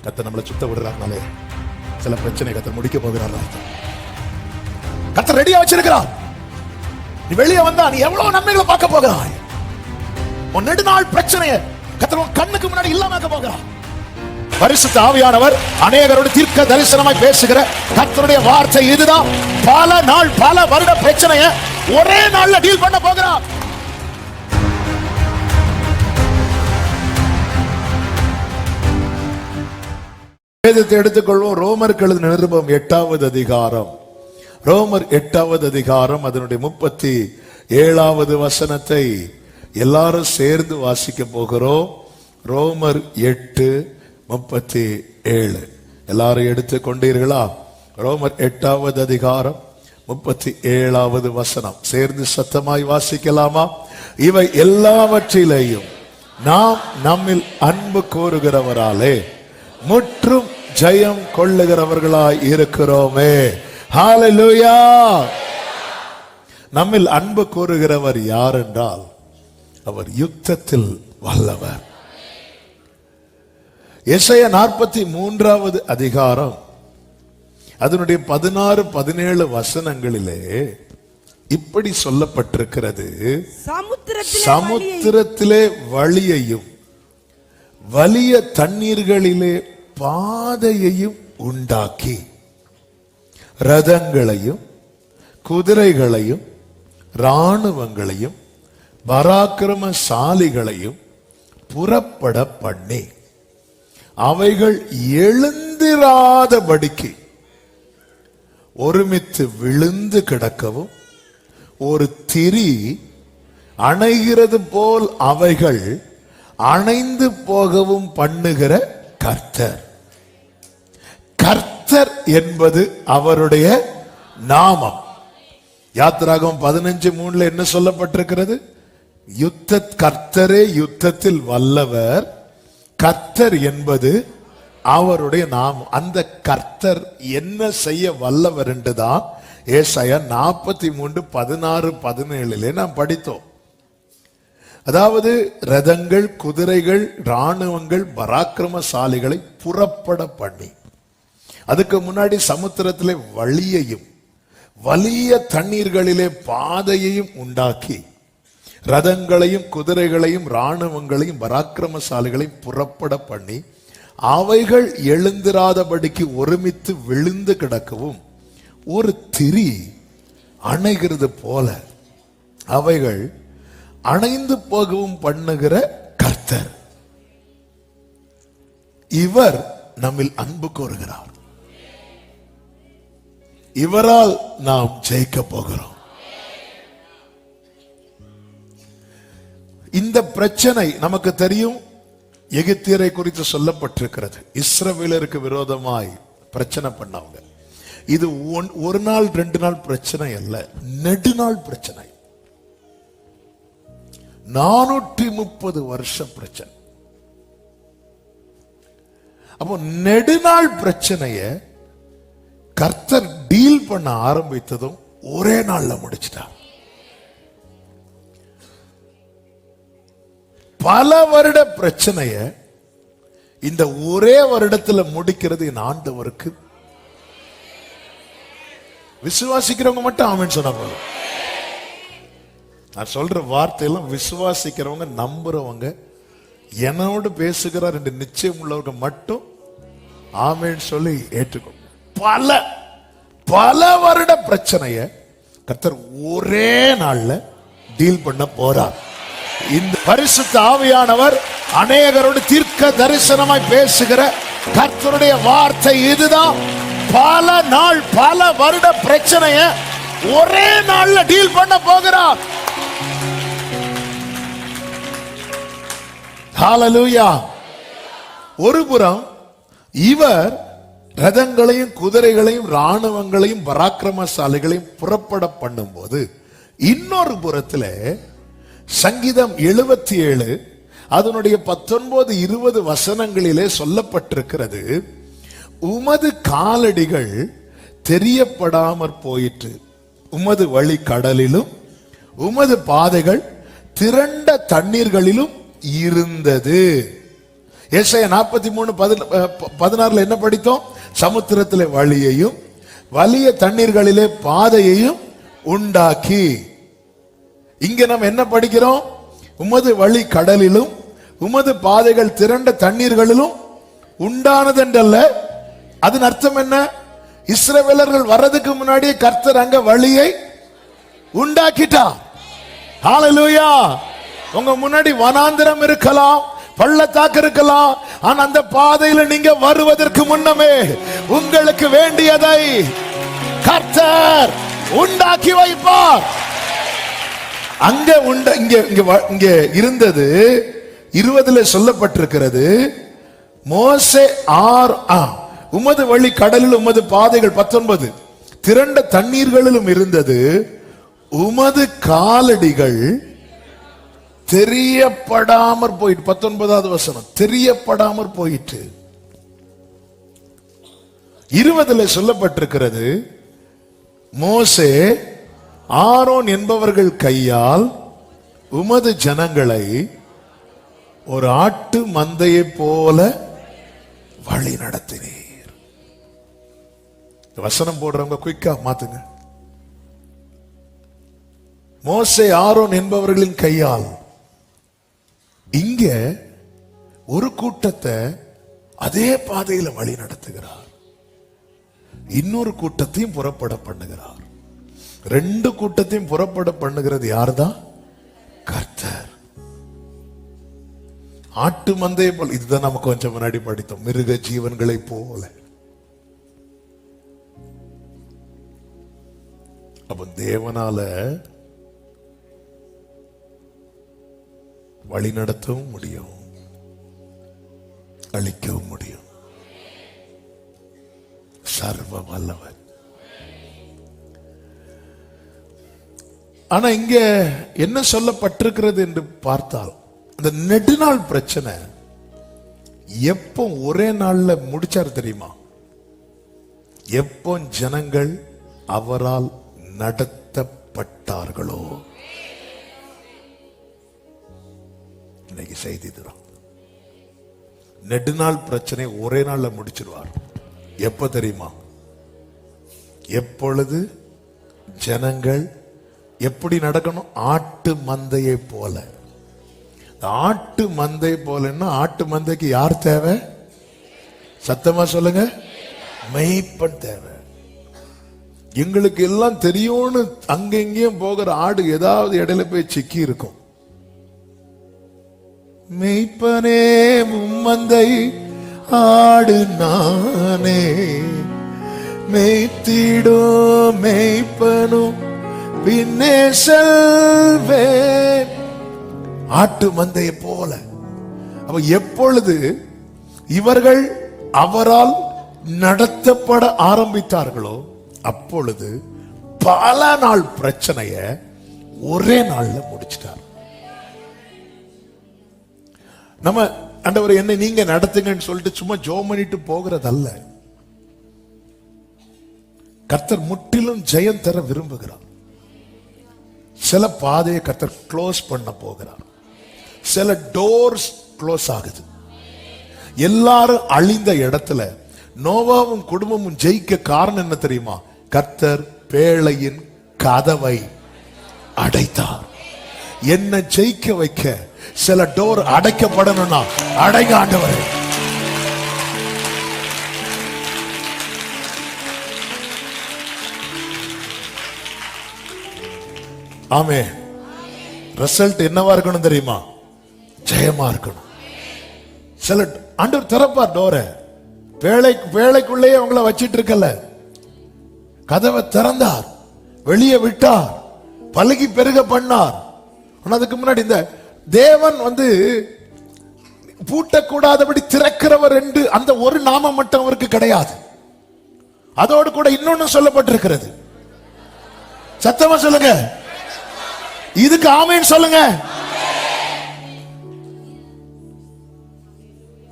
கர்த்தர் நம்மளை சுத்த விடுறாருனாலே சில பிரச்சனை கர்த்தர் முடிக்க போகிறார். கர்த்தர் ரெடியா வச்சிருக்கிறார். நீ வெளியே வந்தா நீ எவ்வளவு நன்மைகளை பார்க்க போகிறாய். உன் நெடுநாள் பிரச்சனையை கர்த்தர் உன் கண்ணுக்கு முன்னாடி இல்லாம போகிறார். பரிசுத்த ஆவியானவர் அநேகரோடு தீர்க்க தரிசனமாய் பேசுகிற கர்த்தருடைய வார்த்தை இதுதான். பல நாள் பல வருட பிரச்சனையை ஒரே நாள்ல டீல் பண்ண போகிறார். வேதத்தை எடுத்துக்கொள்வோம். ரோமருக்கு எழுதின நிருபம் 8வது அதிகாரம். ரோமர் 8வது அதிகாரம் அதனுடைய 37வது வசனத்தை எல்லாரும் சேர்ந்து வாசிக்க போகிறோம். ரோமர் 8:37 எல்லாரும் எடுத்துக் கொண்டீர்களா? ரோமர் 8வது அதிகாரம் 37வது வசனம் சேர்ந்து சத்தமாய் வாசிக்கலாமா? இவை எல்லாவற்றிலேயும் நாம் நம்மில் அன்பு கூறுகிறவராலே முற்றும் ஜெயம் கொள்ளுகிறவர்களாய் இருக்கிறோமே. ஹல்லேலூயா. நம்மில் அன்பு கூறுகிறவர் யார் என்றால் அவர் யுத்தத்தில் வல்லவர். எசையா 43வது அதிகாரம் அதனுடைய 16-17 வசனங்களிலே இப்படி சொல்லப்பட்டிருக்கிறது. சமுத்திரத்திலே வழியையும் வலிய தண்ணீர்களிலே பாதையையும் உண்டாக்கி ரதங்களையும் குதிரைகளையும் இராணுவங்களையும் பராக்கிரமசாலிகளையும் புறப்பட பண்ணி அவைகள் எழுந்திராதபடிக்கு ஒருமித்து விழுந்து கிடக்கவும் ஒரு திரி அணைகிறது போல் அவைகள் அணைந்து போகவும் பண்ணுகிற கர்த்தர். கர்த்தர் என்பது அவருடைய நாமம். யாத்திராகமம் 15:3 என்ன சொல்லப்பட்டிருக்கிறது? கர்த்தரே யுத்தத்தில் வல்லவர். கர்த்தர் என்பது அவருடைய நாமம். அந்த கர்த்தர் என்ன செய்ய வல்லவர் என்றுதான் ஏசாயா 43:16-17 நாம் படித்தோம். அதாவது ரதங்கள் குதிரைகள் இராணுவங்கள் பராக்கிரமசாலிகளை புறப்பட பண்ணி, அதுக்கு முன்னாடி சமுத்திரத்திலே வழியையும் வலிய தண்ணீர்களிலே பாதையையும் உண்டாக்கி ரதங்களையும் குதிரைகளையும் இராணுவங்களையும் பராக்கிரமசாலிகளையும் புறப்பட பண்ணி அவைகள் எழுந்திராதபடிக்கு ஒருமித்து விழுந்து கிடக்கவும் ஒரு திரி அணைகிறது போல அவைகள் அணைந்து போகவும் பண்ணுகிற கர்த்தர். இவர் நம்மில் அன்பு கூறுகிறார். இவரால் நாம் ஜெயிக்க போகிறோம். இந்த பிரச்சனை நமக்கு தெரியும். எகிப்தியரை குறித்து சொல்லப்பட்டிருக்கிறது. இஸ்ரவேலருக்கு விரோதமாய் பிரச்சனை பண்ணவங்க. இது ஒரு நாள் 2 நாள் பிரச்சனை அல்ல, நெடுநாள் பிரச்சனை. 430 வருஷ பிரச்சனை. அப்போ நெடுநாள் பிரச்சனைய கர்த்தர் டீல் பண்ண ஆரம்பித்ததும் ஒரே நாள்ல முடிச்சிட்டார். பல வருட பிரச்சனைய இந்த ஒரே வருடத்துல முடிக்கிறது என் ஆண்டவருக்கு. விசுவாசிக்கிறவங்க மட்டும் ஆமென் சொன்னா போதும். நான் சொல்ற வார்த்தையெல்லாம் விசுவாசிக்கிறவங்க, நம்புறவங்க, என்னோடு பேசுகிறார் என்று நிச்சயம் உள்ளவங்க மட்டும் ஆமென் சொல்லி ஏற்றுக்கொள்ளும். பல வருட பிரச்சனைய கர்த்தர் ஒரே நாள்ல டீல் பண்ண போறார். இந்த பரிசுத்த ஆவியானவர் அநேகரோடு தீர்க்க தரிசனமாய் பேசுகிற கர்த்தருடைய வார்த்தை இதுதான். பல நாள் பல வருட பிரச்சனைய ஒரே நாள்ல டீல் பண்ண போகிறார். ஹல்லேலூயா. ஒருபுறம் இவர் ரதங்களையும் குதிரைகளையும் இராணுவங்களையும் பராக்கிரமசாலிகளையும் புறப்பட பண்ணும் போது, இன்னொரு புறத்தில் சங்கீதம் 77 அதனுடைய 19-20 வசனங்களிலே சொல்லப்பட்டிருக்கிறது. உமது காலடிகள் தெரியப்படாமற் போயிற்று, உமது வழி கடலிலும் உமது பாதைகள் திரண்ட தண்ணீர்களிலும் இருந்தது. ஏசாயா 43:16 என்ன படித்தோம்? சமுத்திரத்திலே வழியையும் வலிய தண்ணீர்களிலே பாதையையும் உண்டாக்கி. இங்க நம்ம என்ன படிக்கிறோம்? உமது வழி கடலிலும் உமது பாதைகள் திரண்ட தண்ணீர்களிலும் உண்டானதென்றல்ல. அதன் அர்த்தம் என்ன? இஸ்ரவேலர்கள் வர்றதுக்கு முன்னாடியே கர்த்தர் அங்க வழியை உண்டாக்கிட்டார். ஹalleluya. உங்க முன்னாடி வனாந்திரம் இருக்கலாம், பள்ளத்தாக்கு இருக்கலாம், ஆனா அந்த பாதையில நீங்க வருவதற்கு முன்னமே உங்களுக்கு வேண்டியதை கர்த்தர் உண்டாக்கி வைப்பார். அங்க இங்க இருந்தது 20 சொல்லப்பட்டிருக்கிறது. மோசே உமது வழி கடலில் உமது பாதைகள் 19 திரண்ட தண்ணீர்களிலும் இருந்தது. உமது காலடிகள் தெரியப்படாமற் போயிட்டு. 19வது வசனம், தெரியப்படாமற் போயிட்டு. 20 சொல்லப்பட்டிருக்கிறது, மோசே ஆரோன் என்பவர்கள் கையால் உமது ஜனங்களை ஒரு ஆட்டு மந்தையை போல வழி நடத்தினீர். வசனம் போடுறவங்க குயிக்கா மாத்துங்க. மோசே ஆரோன் என்பவர்களின் கையால். இங்க ஒரு கூட்டத்தை அதே பாதையில வழி நடத்துகிறார், இன்னொரு கூட்டத்தையும் புறப்பட பண்ணுகிறார். 2 கூட்டத்தையும் புறப்பட பண்ணுகிறது யார்தான்? கர்த்தர். ஆட்டு மந்தையை போல, இதுதான் நமக்கு கொஞ்சம் முன்னாடி படித்தோம், மிருக ஜீவன்களை போல. அப்ப தேவனால வழி நடத்தவும் முடியும், அழிக்கவும் முடியும். சர்வ வல்லவர். ஆனா இங்க என்ன சொல்லப்பட்டிருக்கிறது என்று பார்த்தால், அந்த நெடுநாள் பிரச்சனை எப்போ ஒரே நாள்ல முடிச்சாரு தெரியுமா? எப்போ ஜனங்கள் அவரால் நடத்தப்பட்டார்களோ. இன்னைக்கு செய்தி தரும். நெடுநாள் பிரச்சனை ஒரே நாள்ல முடிச்சிருவார். எப்ப தெரியுமா? எப்பொழுது ஜனங்கள் எப்படி நடக்கணும்? ஆட்டு மந்தையை போல. ஆட்டு மந்தை போலன்னா ஆட்டு மந்தைக்கு யார் தேவை? சத்தமா சொல்லுங்க, மேய்ப்பன் தேவை. எங்களுக்கு எல்லாம் தெரியும்னு அங்க இங்கேயும் போகிற ஆடு ஏதாவது இடையில போய் சிக்கி இருக்கும். மேய்ப்பனே மும்மந்தை ஆடு நானே, மேய்த்திடும் மேய்ப்பனும் பின்னே செல்வேன். ஆட்டு மந்தையை போல. அப்ப எப்பொழுது இவர்கள் அவரால் நடத்தப்பட ஆரம்பித்தார்களோ அப்பொழுது பல நாள் பிரச்சனைய ஒரே நாள்ல முடிச்சிட்டார். நம்ம ஆண்டவர் என்ன நீங்க நடத்துங்கன்னு சொல்லிட்டு சும்மா ஜெபம் பண்ணிட்டு போகிறதல்ல. கர்த்தர் முற்றிலும் ஜெயம் தர விரும்புகிறார். சில பாதையை கர்த்தர் க்ளோஸ் பண்ண போகிறார். சில டோர்ஸ் க்ளோஸ் ஆகுது. எல்லாரும் அழிந்த இடத்துல நோவாவும் குடும்பமும் ஜெயிக்க காரணம் என்ன தெரியுமா? கர்த்தர் பேழையின் கதவை அடைத்தார். என்ன ஜெயிக்க வைக்க சில டோர் அடைக்கப்படணும்னா அடைங்க ஆண்டவரே. ஆமே. ரிசல்ட் என்னவா இருக்கணும் தெரியுமா? ஜெயமா இருக்கணும். சில ஆண்டவர் திறப்பார் டோரை. வேலைக்குள்ளேயே அவங்கள வச்சிட்டு இருக்கல, கதவை திறந்தார், வெளியே விட்டார், பலகி பெருக பண்ணார். அதுக்கு முன்னாடி இந்த தேவன் பூட்டக்கூடாதபடி திறக்கிறவர் என்று அந்த ஒரு நாமம் மட்டும் அவருக்கு கிடையாது. அதோடு கூட இன்னொன்னு சொல்லப்பட்டிருக்கிறது. சத்தமா சொல்லுங்க, இதுக்கு ஆமென் சொல்லுங்க.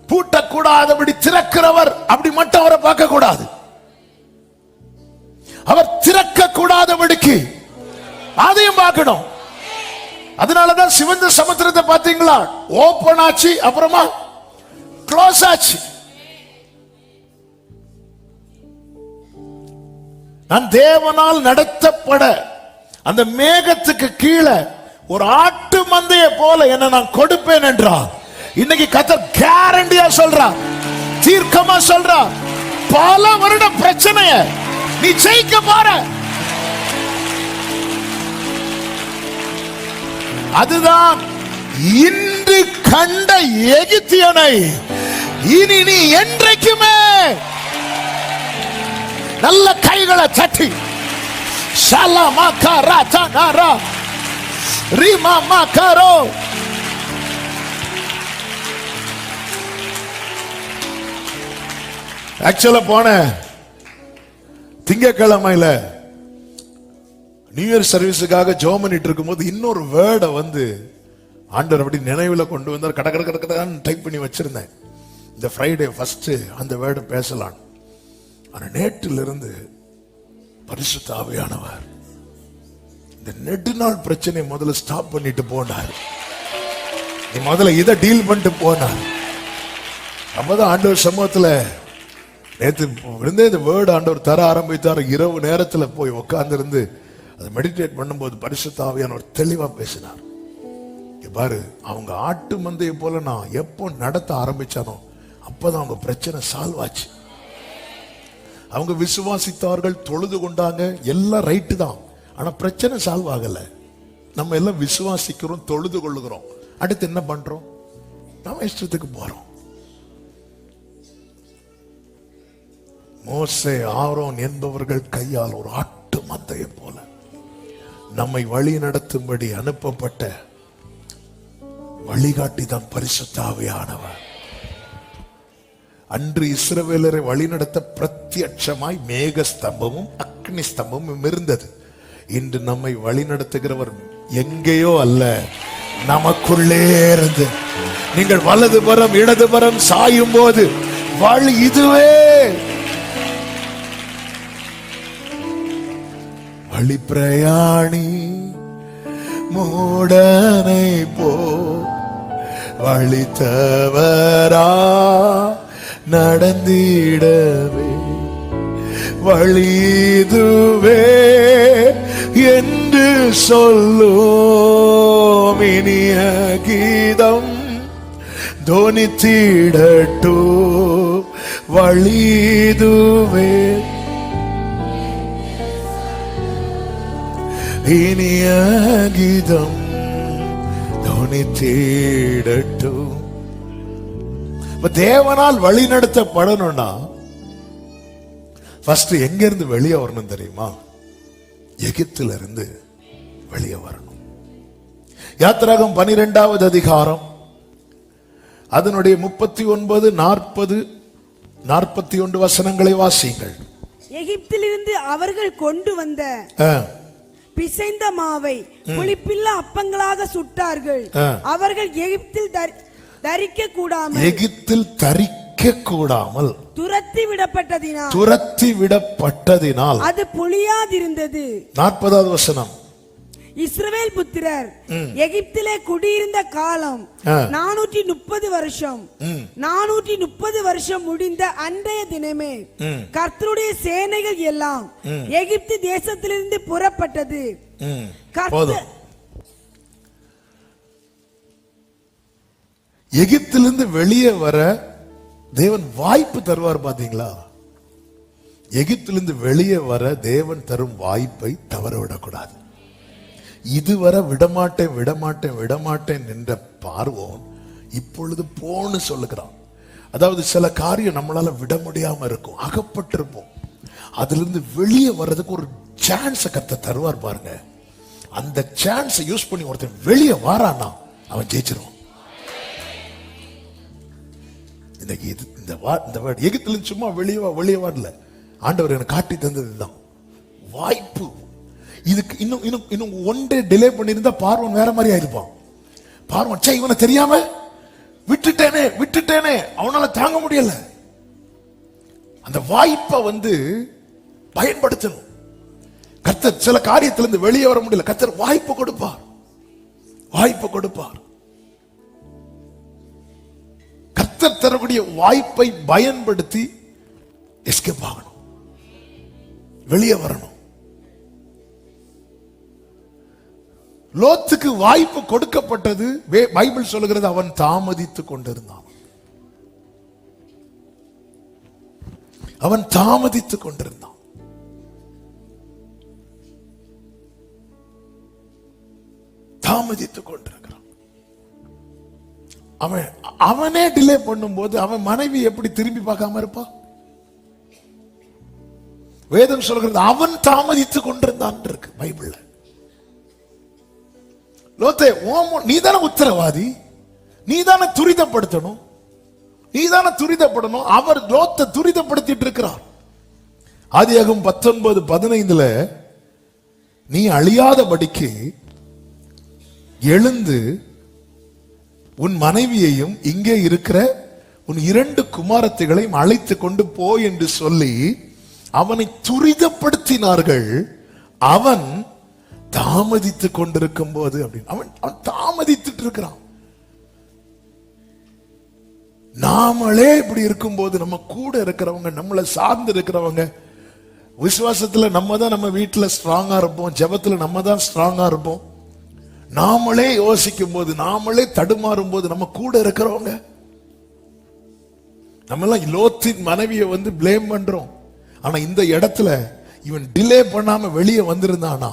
பூட்டக்கூடாதபடி திறக்கிறவர், அப்படி மட்டும் அவரை பார்க்க கூடாது. அவர் திறக்க கூடாதபடிக்கு அதையும் பார்க்கணும். அதனாலதான் சிவந்த சமுத்திரத்தை பார்த்தீங்களா? ஓபன் ஆச்சு, அப்புறமா க்ளோஸ் ஆச்சு. நான் தேவனால் நடத்தப்பட அந்த மேகத்துக்கு கீழே ஒரு ஆட்டு மந்தையை போல என்ன நான் கொடுப்பேன் என்றார். இன்னைக்கு கர்த்தர் கேரண்டியா சொல்றார், தீர்க்கமா சொல்றார், பல வருட பிரச்சனைய நீ ஜெயிக்க போற. அதுதான் இன்று கண்ட எகிப்தியனை இனி நீ என்றைக்குமே நல்ல கைகளை தட்டி ஷலமா கரா தனரா ரிமா மாகரோ. ஆக்சுவலா போன திங்கட்கிழமையில நியூ இயர் சர்வீஸுக்காக ஜெபம் பண்ணிட்டு இருக்கும்போது இன்னொரு வேர்டை வந்து ஆண்டவர் அப்படி நினைவுல கொண்டு வந்தார். கடற்கடன்னு டைப் பண்ணி வச்சிருந்தேன். இந்த ஃப்ரைடே ஃபர்ஸ்ட் அந்த வேர்டை பேசலாம். ஆனா நேற்றிலிருந்து பரிசுத்த ஆவியானவர் இந்த நெடுநாள் பிரச்சனை முதல்ல ஸ்டாப் பண்ணிட்டு போனார். நீ முதல்ல இதை டீல் பண்ணிட்டு போனார். அப்பதான் ஆண்டவர் சமூகத்துல நேற்று இருந்தே இந்த வேர்டு ஆண்டவர் தர ஆரம்பித்தார். இரவு நேரத்துல போய் உட்கார்ந்து இருந்து அதை மெடிடேட் பண்ணும்போது பரிசுத்த ஆவியானவர் தெளிவா பேசினார். பாரு, அவங்க ஆட்டு மந்தையை போல நான் எப்போ நடத்த ஆரம்பிச்சானோ அப்பதான் அவங்க பிரச்சனை சால்வ் ஆச்சு. அவங்க விசுவாசித்தார்கள், தொழுது கொண்டாங்க, எல்லாம் ரைட்டு தான். ஆனா பிரச்சனை சால்வ் ஆகல. நம்ம எல்லாம் விசுவாசிக்கிறோம், தொழுது கொள்ளுகிறோம், அடுத்து என்ன பண்றோம்? நம்ம இஷ்டத்துக்கு போறோம். மோசே, ஆரோன் என்பவர்கள் கையால் ஒரு ஆட்டு மந்தையை போல நம்மை வழி நடத்தும்படி அனுப்பப்பட்ட வழிகாட்டி தான் பரிசுத்த ஆவியானவர். அன்று இஸ்ரவேலரை வழிநடத்த பிரத்யட்சமாய் மேக ஸ்தம்பமும் அக்னி ஸ்தம்பமும் இருந்தது. இன்று நம்மை வழிநடத்துகிறவர் எங்கேயோ அல்ல, நமக்குள்ளே இருந்து. நீங்கள் வலதுபுறம் இடதுபுறம் சாயும் போது வழி இதுவே. வழி பிரயாணி மூடனை போ வழி தவறா நடந்திடவே வழிதுவே என்று சொல்லும் இனிய கீதம் தோனித்திடட்டோ. வழிதுவே இனிய கீதம் தோனித்திடட்டும். தேவனால் வழி நடத்தப்படணும்னா ஃபர்ஸ்ட் எங்க இருந்து வெளியே வரணும் தெரியுமா? எகிப்தில இருந்து வெளியே வரணும். யாத்திராகம் 12வது அதிகாரம் அதனுடைய 39, 40, 41 வசனங்களை வாசியுங்கள். எகிப்திலிருந்து அவர்கள் கொண்டு வந்த பிசைந்த மாவை புளிப்பில்லா அப்பங்களாக சுட்டார்கள். அவர்கள் எகிப்தில் தரிக்க கூடாமல் துரத்தி விடப்பட்டதினால் அது புளியாதிருந்தது. 40வது வசனம். இஸ்ரவேல் புத்திரர் எகிப்திலே குடியிருந்த காலம் 430 வருஷம். 430 வருஷம் முடிந்த அன்றைய தினமே கர்த்தருடைய சேனைகள் எல்லாம் எகிப்து தேசத்திலிருந்து புறப்பட்டது. எகிப்திலிருந்து வெளியே வர தேவன் வாய்ப்பு தருவார். பாத்தீங்களா? எகிப்திலிருந்து வெளியே வர தேவன் தரும் வாய்ப்பை தவற விடக்கூடாது. இதுவரை விடமாட்டேன் என்ற பார்வோன் இப்பொழுது போன்னு சொல்லுகிறான். அதாவது சில காரியம் நம்மளால விட முடியாம இருக்கும், அகப்பட்டிருப்போம். அதுல இருந்து வெளியே வர்றதுக்கு ஒரு சான்ஸ் கர்த்தர் தருவார் பாருங்க. அந்த சான்ஸை யூஸ் பண்ணி ஒருத்தன் வெளியே வாரானா அவன் ஜெயிச்சிருவான். இந்த வேர்ட் எகிப்திலிருந்து சும்மா வெளியே வரல, ஆண்டவர் எனக்கு காட்டி தந்ததுதான் வாய்ப்பு. இதுக்கு இன்னும் ஒன் டே டிலே பண்ணியிருந்தா பார்வன் வேற மாதிரி ஆயிருப்பான். பார்வன் சே இவனை தெரியாம விட்டுட்டேனே அவனால தாங்க முடியல. அந்த வாய்ப்பை பயன்படுத்தணும். கர்த்தர் சில காரியத்திலிருந்து வெளியே வர முடியல, கர்த்தர் வாய்ப்பு கொடுப்பார். கர்த்தர் தரக்கூடிய வாய்ப்பை பயன்படுத்தி எஸ்கேப் ஆகணும், வெளியே வரணும். லோத்துக்கு வாய்ப்பு கொடுக்கப்பட்டது. பைபிள் சொல்லுகிறது அவன் தாமதித்துக் கொண்டிருந்தான். அவன் தாமதித்துக் கொண்டிருந்தான். தாமதித்துக் கொண்டிருக்கிறான். அவனே டிலே பண்ணும்போது அவன் மனைவி எப்படி திரும்பி பார்க்காம இருப்பா? வேதம் சொல்கிறது அவன் தாமதித்துக் கொண்டிருந்தான் இருக்கு பைபிள்ல. லோத்தே, நீதான உத்தரவாதி, நீதான துரிதப்படுத்தணும், நீதான துரிதப்படணும். அவர் லோத்தை துரிதப்படுத்திட்டு இருக்கிறார். ஆதியாகமம் 19:15 நீ அழியாதபடிக்கு எழுந்து உன் மனைவியையும் இங்கே இருக்கிற உன் 2 குமாரத்திகளையும் அழைத்து கொண்டு போ என்று சொல்லி அவனை துரிதப்படுத்தினார்கள். அவன் தாமதித்துக் கொண்டிருக்கும் போது அப்படின்னு அவன் தாமதித்துட்டு இருக்கிறான். நாமளே இப்படி இருக்கும்போது நம்ம கூட இருக்கிறவங்க, நம்மளை சார்ந்து இருக்கிறவங்க, விசுவாசத்துல நம்ம தான் நம்ம வீட்டுல ஸ்ட்ராங்கா இருப்போம், ஜெபத்துல நம்ம தான் ஸ்ட்ராங்கா இருப்போம். நாமளே யோசிக்கும் போது, நாமளே தடுமாறும் போது நம்ம கூட இருக்கிறவங்க, நம்ம எல்லாம் லோத்தின் மனைவியை பிளேம் பண்றோம். ஆனா இந்த இடத்துல இவன் டிலே பண்ணாம வெளியே வந்திருந்தானா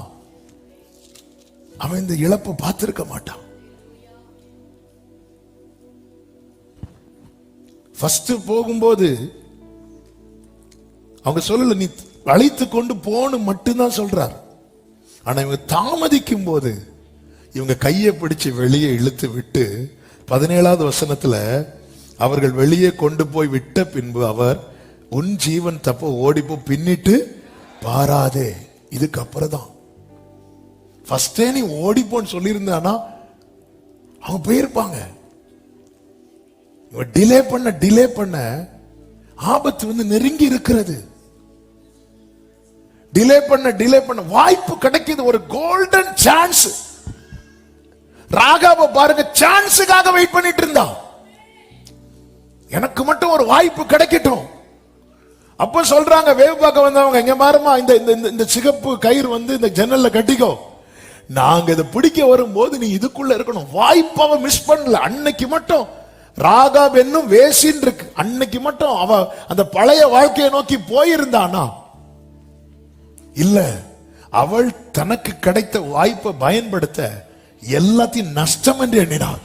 அவன் இந்த இழப்பை பார்த்திருக்க மாட்டான். ஃபர்ஸ்ட் போகும்போது அவங்க சொல்லல நீ அழைத்து கொண்டு போன்னு மட்டும்தான் சொல்றார். ஆனா இவங்க தாமதிக்கும் போது இவங்க கையை பிடிச்சு வெளியே இழுத்து விட்டு 17வது வசனத்துல அவர்கள் வெளியே கொண்டு போய் விட்ட பின்பு அவர் உன் ஜீவன் தப்ப ஓடிப்போ பின்னிட்டு பாராதே. இதுக்கு அப்புறம் தான் ஃபர்ஸ்டே நீ ஓடிப்போன்னு சொல்லியிருந்தானா அவங்க போயிருப்பாங்க. டிலே பண்ண ஆபத்து நெருங்கி இருக்கிறது. டிலே பண்ண வாய்ப்பு கிடைக்குது, ஒரு கோல்டன் சான்ஸ். ராகாவை பாருங்க, சான்ஸுக்காக வெயிட் பண்ணிட்டு இருந்தா. எனக்கு மட்டும் ஒரு வாய்ப்பு கிடைக்கட்டும். அப்ப சொல்றாங்க வேவு பார்க்க வந்தவங்க, இங்க மாறுமா இந்த சிகப்பு கயிறு இந்த ஜன்னல்ல கட்டிக்கோ, நாங்க இதை பிடிக்க வரும்போது நீ இதுக்குள்ள இருக்கணும். வாய்ப்பு அவ மிஸ் பண்ணல. அன்னைக்கு மட்டும் ராகாப் என்னும் வேசின் இருக்கு, அன்னைக்கு மட்டும் அவ அந்த பழைய வாழ்க்கையை நோக்கி போயிருந்தானா இல்ல, அவள் தனக்கு கிடைத்த வாய்ப்பை பயன்படுத்த எல்லாத்தையும் நஷ்டம் என்று எண்ணினாள்.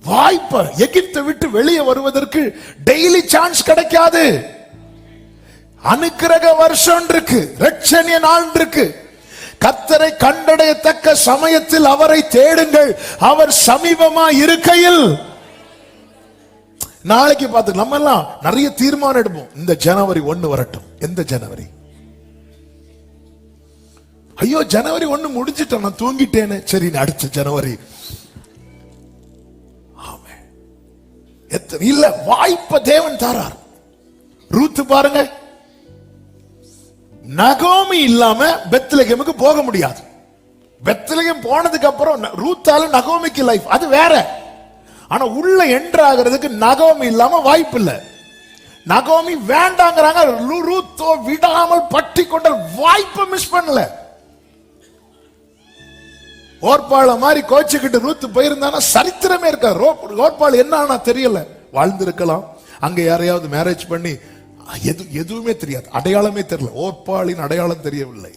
வாய்ப்பை எகிப்தை விட்டு வெளியே வருவதற்கு டெய்லி சான்ஸ் கிடைக்காது. அனுக்கிரக வருஷம் இருக்கு, ரட்சணிய நாள் இருக்கு. கர்த்தரை கண்டடையத்தக்க சமயத்தில் அவரை தேடுங்கள், அவர் சமீபமா இருக்கையில். நாளைக்கு பார்த்து நம்ம எல்லாம் நிறைய தீர்மானம் எடுப்போம். இந்த ஜனவரி 1 வரட்டும். எந்த ஜனவரி? ஐயோ ஜனவரி 1 முடிஞ்சிட்டேன், நான் தூங்கிட்டேன்னு. சரி, அடுத்த ஜனவரி. இல்ல, வாய்ப்பை தேவன் தாரார். ரூத் பாருங்க, நகோமி இல்லாம பெத்லகேமுக்கு போக முடியாது. பெத்லகேம் போனதுக்கு அப்புறம் ரூத்தால நகோமிக்கு லைஃப் அது வேற. ஆனா உள்ள என்டர் ஆகிறதுக்கு நகோமி இல்லாம வாய்ப்பு இல்ல. நகோமி வேண்டாங்கிறாங்க, ரூத்தோ விடாமல் பற்றி கொண்ட வாய்ப்பை மிஸ் பண்ணல. ஓர்பாள மாதிரி கோச்சுக்கிட்டு ரூத் போயிருந்தானா சரித்திரமே இருக்கா. ஓர்பாள் என்ன ஆனா தெரியல, வாழ்ந்திருக்கலாம். அங்க யாரையாவது மேரேஜ் பண்ணி எதுவுமே தெரியாது, அடையாளமே தெரியல. ஓர்பாளின் அடையாளம் தெரியவில்லை.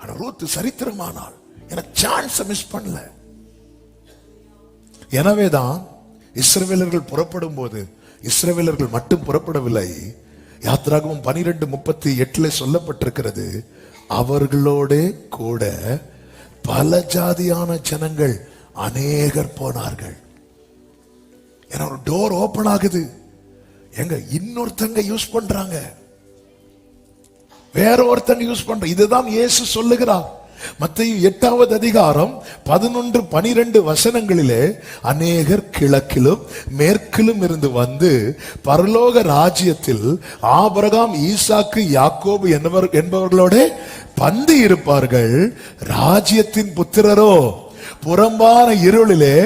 ஆனா ரூத் சரித்திரமானால், எனக்கு சான்ஸ் மிஸ் பண்ணல. எனவேதான் இஸ்ரவேலர்கள் புறப்படும் போது இஸ்ரவேலர்கள் மட்டும் புறப்படவில்லை. யாத்திராகமம் 12:38 சொல்லப்பட்டிருக்கிறது, அவர்களோட கூட பல ஜாதியான ஜனங்கள் அநேகர் போனார்கள். ஏன்னா ஒரு டோர் ஓபன் ஆகுது. எங்க இன்னொருத்தங்க யூஸ் பண்றாங்க, வேற ஒருத்தங்க யூஸ் பண்ற. இதுதான் இயேசு சொல்லுகிறார். மத்தேயு 8வது அதிகாரம் 11-12 வசனங்களிலே, அநேகர் கிழக்கிலும் மேற்கிலும் இருந்து வந்து பரலோக ராஜ்யத்தில் ஆபிரகாம், ஈசாக்கு, யாக்கோபு என்பவர்களோட பந்தி இருப்பார்கள். ராஜ்யத்தின் புத்திரரோ புறம்பான இருளிலே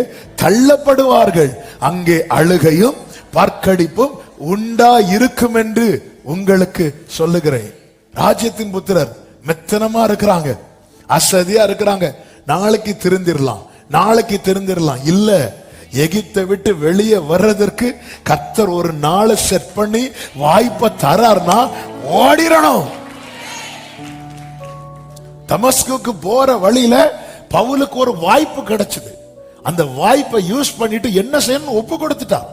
தள்ளப்படுவார்கள். அங்கே அழுகையும் பற்கடிப்பும் உண்டா இருக்கும் என்று உங்களுக்கு சொல்லுகிறேன். ராஜ்யத்தின் புத்திரர் மெத்தனமா இருக்கிறாங்க, அசதியா இருக்கிறாங்க. நாளைக்கு திருந்திரலாம் இல்ல. எகிப்தை விட்டு வெளியே வர்றதற்கு கர்த்தர் ஒரு நாளை செட் பண்ணி வாய்ப்பை தரார்னா ஓடிரணும். தமஸ்குக்கு போற வழியில பவுலுக்கு ஒரு வாய்ப்பு கிடைச்சது. அந்த வாய்ப்பை யூஸ் பண்ணிட்டு என்ன செய்யணும் ஒப்பு கொடுத்துட்டான்.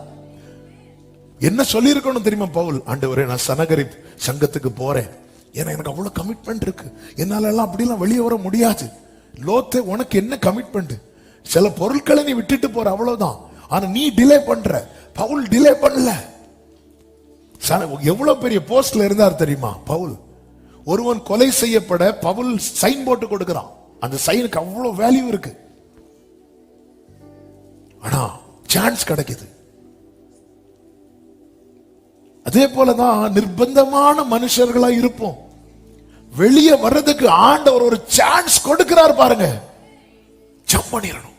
என்ன சொல்லி இருக்கணும் தெரியுமா பவுல்? ஆண்டவரே, நான் சனகரிப் சங்கத்துக்கு போறேன், ஏன்னா எனக்கு அவ்வளவு கமிட்மெண்ட் இருக்கு, என்னால எல்லாம் அப்படிலாம் வெளியே வர முடியாது. லோத்தே, உனக்கு என்ன கமிட்மெண்ட்? சில பொருட்களை நீ விட்டுட்டு போற, அவ்வளவுதான். ஆனா நீ டிலே பண்ற. பவுல் டிலே பண்ணல. எவ்வளவு பெரிய போஸ்ட்ல இருந்தார் தெரியுமா பவுல்? ஒருவன் கொலை செய்யப்பட பவுல் சைன் போட்டு கொடுக்கிறான். அந்த சைனுக்கு அவ்வளவு வேல்யூ இருக்கு. ஆனா சான்ஸ் கிடைக்குது. அதே போலதான் நிர்பந்தமான மனுஷர்களா இருப்போம். வெளியே வர்றதுக்கு ஆண்டவர் ஒரு சான்ஸ் கொடுக்கிறார் பாருங்க. ஜம்ப் பண்ணிரணும்,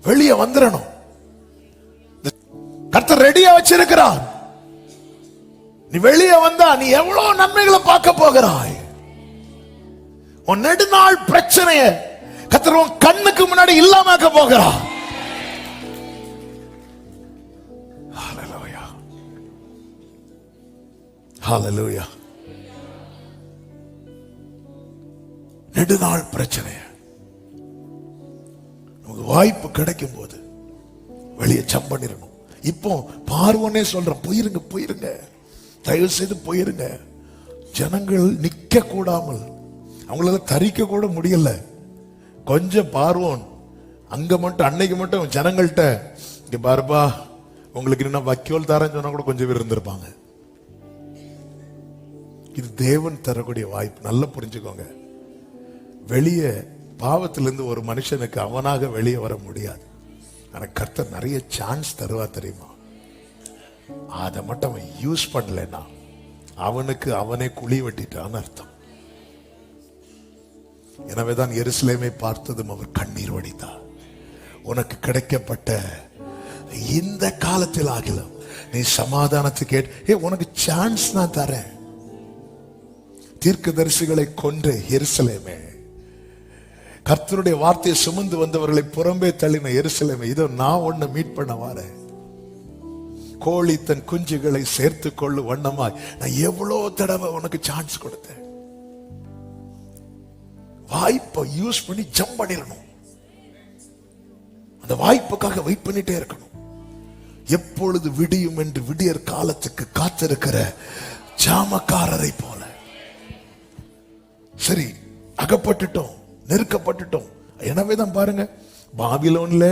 வெளியே வந்துடணும். கர்த்தர் ரெடியா வச்சிருக்கிறார். நீ வெளியே வந்தா நீ எவ்வளவு நன்மைகளை பார்க்க போகிறாய். உன் நெடுநாள் பிரச்சனைய கர்த்தர் உன் கண்ணுக்கு முன்னாடி இல்லாமக்க போகிறார். ஹல்லேலூயா, ஹல்லேலூயா. நெடுநாள் பிரச்சனைய வாய்ப்பு கிடைக்கும் போது வெளியே ஜம்ப் பண்ணிரணும். இப்போ பார்வனே சொல்ற, போயிருங்க, தயவு செய்து போயிருங்க. ஜனங்கள் நிக்க கூடாமல், அவங்களால தரிக்க கூட முடியல. கொஞ்சம் பார்வோன் அங்க மட்டும், அன்னைக்கு மட்டும் ஜனங்கள்கிட்ட, இங்க பாருப்பா, உங்களுக்கு என்ன வக்கீல் தரேன்னு சொன்னா கூட கொஞ்சம் பேர் இருந்திருப்பாங்க. இது தேவன் தரக்கூடிய வாய்ப்பு. நல்லா புரிஞ்சுக்கோங்க. வெளியே பாவத்திலிருந்து ஒரு மனுஷனுக்கு அவனாக வெளியே வர முடியாது. ஆனா கர்த்தர் நிறைய சான்ஸ் தருவா தெரியுமா? அதை மட்டும் அவன் யூஸ் பண்ணலன்னா அவனுக்கு அவனே குழி வெட்டிட்டான்னு அர்த்தம். எனவேதான் எருசலேமை பார்த்ததும் அவர் கண்ணீர் வடித்தார். உனக்கு கிடைக்கப்பட்ட இந்த காலத்தில் ஆகிலும் நீ சமாதானத்தை கேட்டு, உனக்கு சான்ஸ் நான் தரேன். தீர்க்கதரிசிகளை கொன்று எருசலேமே, கர்த்தருடைய வார்த்தையை சுமந்து வந்தவர்களை புறம்பே தள்ளின எருசலேமே, இதோ நான் உன்னை மீட் பண்ண வாரேன். கோழி தன் குஞ்சுகளை சேர்த்து கொள்ளு வண்ணமாய் நான் எவ்வளவு தடவை உனக்கு சான்ஸ் கொடுத்தேன். வாய்ப்பை யூஸ் பண்ணி ஜம்ப் பண்ணிடணும். அந்த வாய்ப்புக்காக வெயிட் பண்ணிட்டே இருக்கணும். எப்பொழுது விடியும் என்று விடியற் காலத்துக்கு காத்திருக்கிற ஜாமக்காரரை போல. சரி, அகப்பட்டுட்டோம், நெருக்கப்பட்டுட்டோம். எனவேதான் பாருங்க, பாபிலோன்ல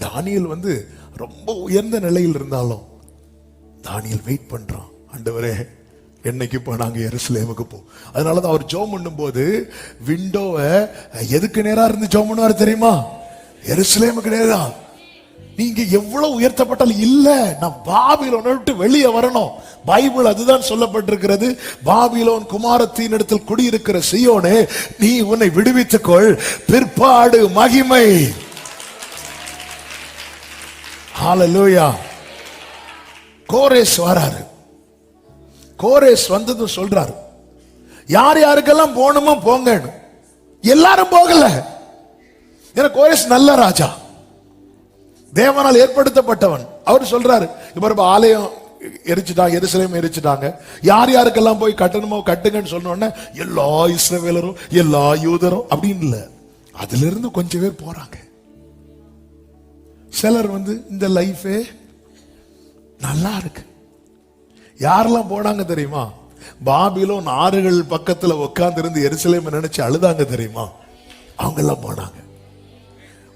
தானியேல் ரொம்ப உயர்ந்த நிலையில் இருந்தாலும் தானியேல் வெயிட் பண்றான். ஆண்டவரே, என்னைக்கு இப்போ நாங்க எருசலேமுக்கு போ. அதனாலதான் அவர் ஜெபம் பண்ணும் போது விண்டோவை எதுக்கு நேரா இருந்து ஜெபம் பண்ணுவார் தெரியுமா? எருசலேமுக்கு நேரா. நீங்க எவ்வளவு உயர்த்தப்பட்டாலும் இல்ல, நான் பாபிலோனை விட்டு வெளியே வரணும். பைபிள் அதுதான் சொல்லப்பட்டிருக்கிறது. பாபிலோன் குமாரத்தின் இடத்தில் குடியிருக்கிற சீயோனே, நீ உன்னை விடுவித்துக் கொள், பிற்பாடு மகிமை. ஹல்லேலூயா. கோரேஸ் வராரு. கோரேஸ் வந்ததும் சொல்றாரு, யார் யாருக்கெல்லாம் போகணுமோ போங்கன்னு. எல்லாரும் போகல. ஏன்னா கோரேஸ் நல்ல ராஜா, தேவனால் ஏற்படுத்தப்பட்டவன். அவர் சொல்றாரு, இப்ப ஆலயம் எரிச்சுட்டாங்க, எருசலேம் எரிச்சுட்டாங்க, யார் யாருக்கெல்லாம் போய் கட்டணுமோ கட்டுங்கன்னு சொன்ன எல்லா இஸ்ரவேலரும் எல்லா யூதரும் அப்படின்னு இல்ல, அதுல இருந்து கொஞ்சம் பேர் போறாங்க. சிலர் இந்த லைஃபே நல்லா இருக்கு. யாரெல்லாம் போனாங்க தெரியுமா? பாபிலோன் ஆறுகள் பக்கத்துல உட்கார்ந்து இருந்து எருசலேம் நினைச்சு அழுதாங்க தெரியுமா? அவங்க எல்லாம் போனாங்க.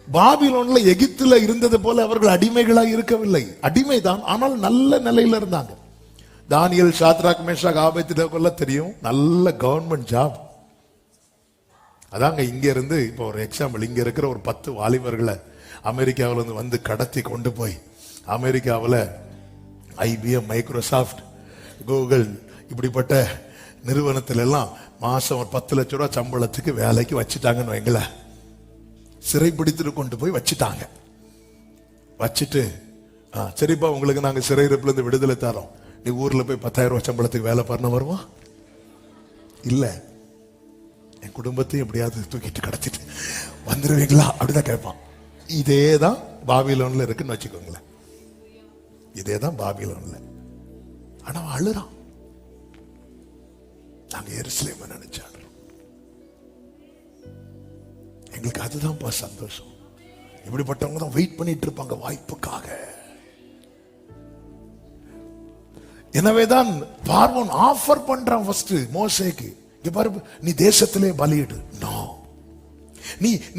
பாபிலோன்ல எகிப்துல இருந்தது போல அவர்கள் அடிமைகளா இருக்கவில்லை. அடிமைதான், ஆனால் நல்ல நிலையில இருந்தாங்க. தானியேல், சாத்ராக், மேஷாக், ஆபேத்நேகோலாம் தெரியும், நல்ல கவர்மெண்ட் ஜாப். அதாங்க இங்க இருந்து இப்போ ஒரு எக்ஸாம்பிள், இங்க இருக்கிற ஒரு 10 வாலிபர்களை அமெரிக்காவில் வந்து கடத்தி கொண்டு போய் அமெரிக்காவில் IBM, மைக்ரோசாஃப்ட், கூகுள் இப்படிப்பட்ட நிறுவனத்தில் எல்லாம் மாசம் ஒரு 10 லட்சம் ரூபாய் சம்பளத்துக்கு வேலைக்கு வச்சுட்டாங்கன்னு வைங்களேன். சிறை பிடித்துட்டு கொண்டு போய் வச்சுட்டாங்க. வச்சுட்டு சரிப்பா உங்களுக்கு நாங்க சிறையிருப்புல இருந்து விடுதலை தரோம், நீ ஊர்ல போய் 10,000 ரூபாய் சம்பளத்துக்கு வேலை பண்ண வருவான்? இல்ல, என் குடும்பத்தையும் எப்படியாவது தூக்கிட்டு கடத்திட்டு வந்துருவீங்களா அப்படிதான் கேட்பான். இதேதான் பாபிலோன்ல இருக்குன்னு வச்சுக்கோங்களேன். இதேதான் பாபிலோன்ல. ஆனா அவன் அழுறான். நாங்க எருசலேமை நினைச்சாடுறோம். எங்களுக்கு அதுதான் சந்தோஷம். இப்படிப்பட்டவங்க தான் வெயிட் பண்ணிட்டு இருப்பாங்க வாய்ப்புக்காக. எனவேதான் பார்வோன் ஆஃபர் பண்றான் ஃபர்ஸ்ட் மோசேக்கு, இங்க பாரு நீ தேசத்திலே பலியிடு. நோ,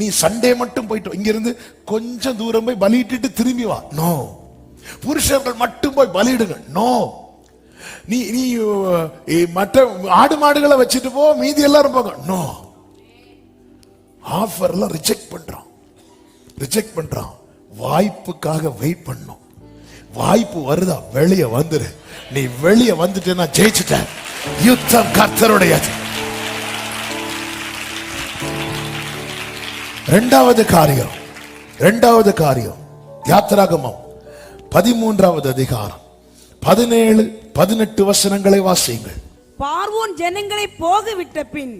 நீ சண்டே மட்டும் போயிட்டு இங்க இருந்து கொஞ்சம் தூரம் போய் பலியிட்டு திரும்பி வா. நோ, புருஷர்கள் மட்டும் போய் பலியிடுங்க. நோ, நீ மற்ற ஆடு மாடுகளை வச்சுட்டு போ, மீதி எல்லாரும் போக. நோ, ஆஃபர்லாம் ரிஜெக்ட் பண்றான். வாய்ப்புக்காக வெயிட் பண்ணும். வாய்ப்பு வருதா, வெளியே வந்துரு. நீ வெளியே வந்துட்டேன்னா ஜெயிச்சுட்ட. யுத்தம் கர்த்தருடையது. இரண்டாவது காரியம் யாத்திராகமம் 13வது அதிகாரம் 17-18 வசனங்களை வாசியுங்கள். பார்வோன் ஜனங்களை போக விட்ட பின்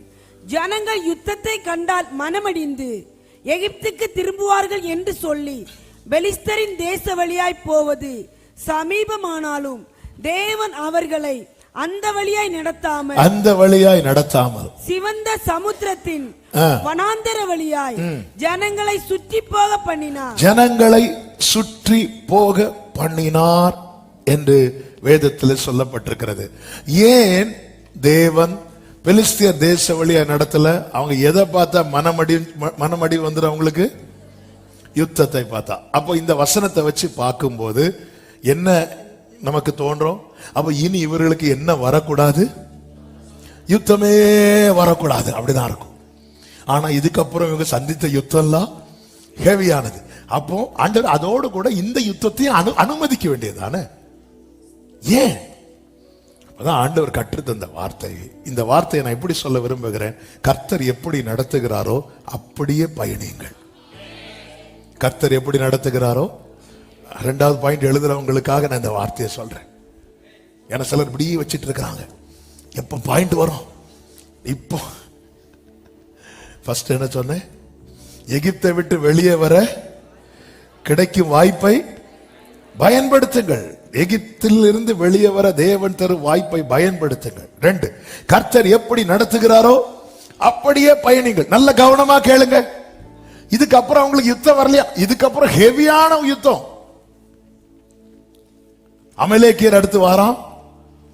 ஜனங்கள் யுத்தத்தை கண்டால் மனமடிந்து எகிப்துக்கு திரும்புவார்கள் என்று சொல்லி பெலிஸ்தரின் தேச வழியாய் போவது சமீபமானாலும் தேவன் அவர்களை அந்த வழியாய் நடத்தாமல் சிவந்த சமுத்திரத்தின் வனாந்தர வழியாய் ஜனங்களை சுற்றி போக பண்ணினார் என்று வேதத்தில் சொல்லப்பட்டிருக்கிறது. ஏன் தேவன் பெலிஸ்தியர் தேச வழியா நடத்தல? அவங்க எதை பார்த்தா மனமடி வந்துடும் அவங்களுக்கு? யுத்தத்தை பார்த்தா. அப்போ இந்த வசனத்தை வச்சு பார்க்கும்போது என்ன நமக்கு தோன்றும்? அப்ப இனி இவர்களுக்கு என்ன வரக்கூடாது? யுத்தமே வரக்கூடாது, அப்படிதான் இருக்கும். ஆனா இதுக்கப்புறம் இவங்க சந்தித்த யுத்தம் எல்லாம் ஹெவியானது. அப்போ ஆண்டவர் அதோடு கூட இந்த யுத்தத்தையும் அனுமதிக்க வேண்டியதானே? ஏன்? அதான் ஆண்டவர் கற்றுத்தந்த வார்த்தை. இந்த வார்த்தையை நான் எப்படி சொல்ல விரும்புகிறேன்? கர்த்தர் எப்படி நடத்துகிறாரோ அப்படியே பயணியுங்கள். கர்த்தர் எப்படி நடத்துகிறாரோ. 2வது பாயிண்ட் எழுதுறவங்களுக்காக நான் இந்த வார்த்தையை சொல்றேன். ஏன்னா சிலர் இப்படி வச்சிட்டு இருக்கிறாங்க, எப்ப பாயிண்ட் வரும்? இப்போ ஃபர்ஸ்ட் என்ன சொன்னேன்? எகிப்தை விட்டு வெளியே வர கிடைக்கும் வாய்ப்பை பயன்படுத்துங்கள். எகிப்தில் இருந்து வெளியே வர தேவன் தரும் வாய்ப்பை பயன்படுத்துங்கள். 2, கர்த்தர் எப்படி நடத்துகிறாரோ அப்படியே பயணிங்கள். நல்ல கவனமா கேளுங்க. இதுக்கப்புறம் உங்களுக்கு யுத்தம் வரலையா? இதுக்கப்புறம் ஹெவியான யுத்தம். அமலேக்கியர் அடுத்து வாரான்,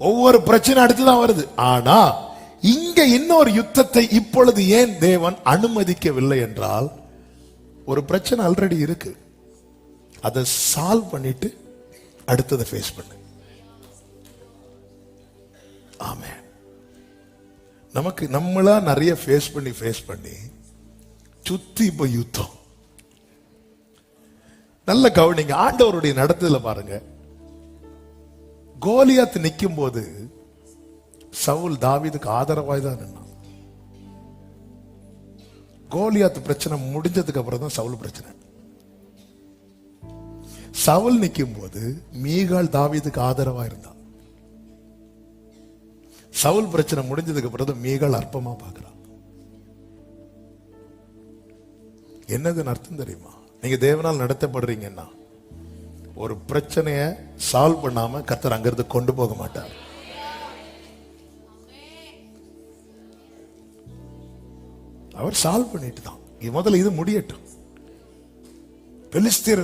ஒவ்வொரு பிரச்சனை அடுத்துதான் வருது. ஆனா இங்க இன்னொரு யுத்தத்தை இப்பொழுது ஏன் தேவன் அனுமதிக்கவில்லை என்றால், ஒரு பிரச்சனை ஆல்ரெடி இருக்கு, அதை சால்வ் பண்ணிட்டு அடுத்ததை ஃபேஸ் பண்ணு. ஆமென். நமக்கு நம்மளா நிறைய ஃபேஸ் பண்ணி சுத்தி இப்ப யுத்தம். நல்ல கவனிங்க, ஆண்டவருடைய நடத்துதல பாருங்க. கோலியாத் நிற்கும் போது சவுல் தாவீதுக்கு ஆதரவாய் தான் நின்னான். கோலியாத் பிரச்சனை முடிஞ்சதுக்கு அப்புறம் தான் சவுல் பிரச்சனை. சவுல் நிற்கும் போது மீகால் தாவீதுக்கு ஆதரவா இருந்தான். சவுல் பிரச்சனை முடிஞ்சதுக்கு அப்புறம் மீகால் அற்பமா பார்க்கிறான். என்னதுன்னு அர்த்தம் தெரியுமா? நீங்க தேவனால் நடத்தப்படுறீங்கன்னா ஒரு பிரச்சனைய சால்வ் பண்ணாம கர்த்தர் அங்கிருந்து கொண்டு போக மாட்டார். அவர் சால்வ் பண்ணிட்டு தான் முதல்ல இது முடியட்டும். பெலிஸ்தியர்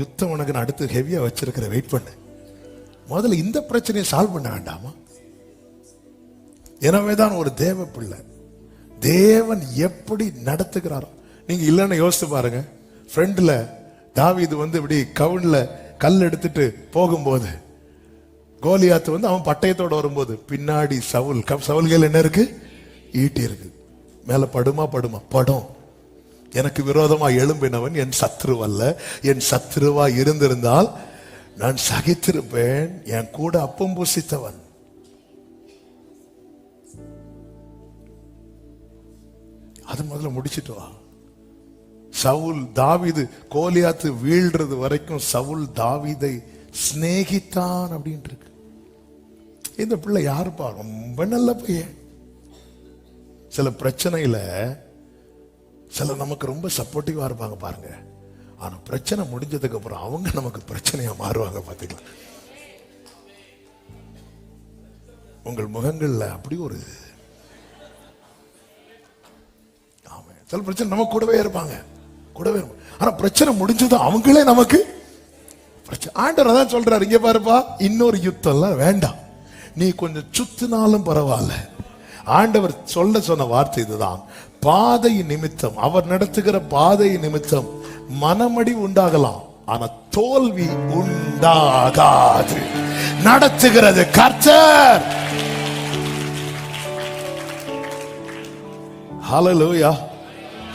யுத்தம் உனக்கு அடுத்து ஹெவியா வச்சிருக்கிற, வெயிட் பண்ணு. முதல்ல இந்த பிரச்சனையை சால்வ் பண்ண வேண்டாமா? எனவேதான் ஒரு தேவ பிள்ளை தேவன் எப்படி நடத்துகிறாரோ. நீங்க இல்லைன்னு யோசித்து பாருங்க. ஃப்ரெண்ட்ல தாவீது இப்படி கவுன்ல கல் எடுத்துட்டு போகும்போது கோலியாத் அவன் பட்டயத்தோட வரும்போது பின்னாடி சவுல்கள் என்ன இருக்கு? ஈட்டி இருக்கு. மேல படும். எனக்கு விரோதமா எழும்பினவன் என் சத்ரு அல்ல. என் சத்ருவா இருந்திருந்தால் நான் சகித்திருப்பேன். என் கூட அப்பம் புசித்தவன். அது முதல்ல முடிச்சிட்டு வா. சவுல் தாவீது கோலியாத்து வீழ்றது வரைக்கும் சவுல் தாவீதை சிநேகித்தான் அப்படின்னு இருக்கு. இந்த பிள்ளை யாருப்பா? ரொம்ப நல்ல பையன். சில பிரச்சனையில சில நமக்கு ரொம்ப சப்போர்ட்டிவா இருப்பாங்க பாருங்க. ஆனா பிரச்சனை முடிஞ்சதுக்கு அப்புறம் அவங்க நமக்கு பிரச்சனையா மாறுவாங்க. பாத்தீங்களா? உங்கள் முகங்கள்ல அப்படி ஒரு சில பிரச்சனை நம்ம கூடவே இருப்பாங்க, கூடவே இருப்பாங்க. ஆனா பிரச்சனை முடிஞ்சதும் அவங்களே நமக்கு பிரச்சனை. ஆண்டவர் அதான் சொல்றாரு, இங்க பாருப்பா, இன்னொரு யுத்தம் எல்லாம் வேண்டாம், நீ கொஞ்சம் சுத்தினாலும் பரவாயில்ல. ஆண்டவர் சொன்ன வார்த்தை இதுதான். பாதை நிமித்தம், அவர் நடத்துகிற பாதை நிமித்தம் மனமடி உண்டாகலாம், ஆனா தோல்வி உண்டாகாது. நடத்துகிறது கர்த்தர். ஹல்லேலூயா,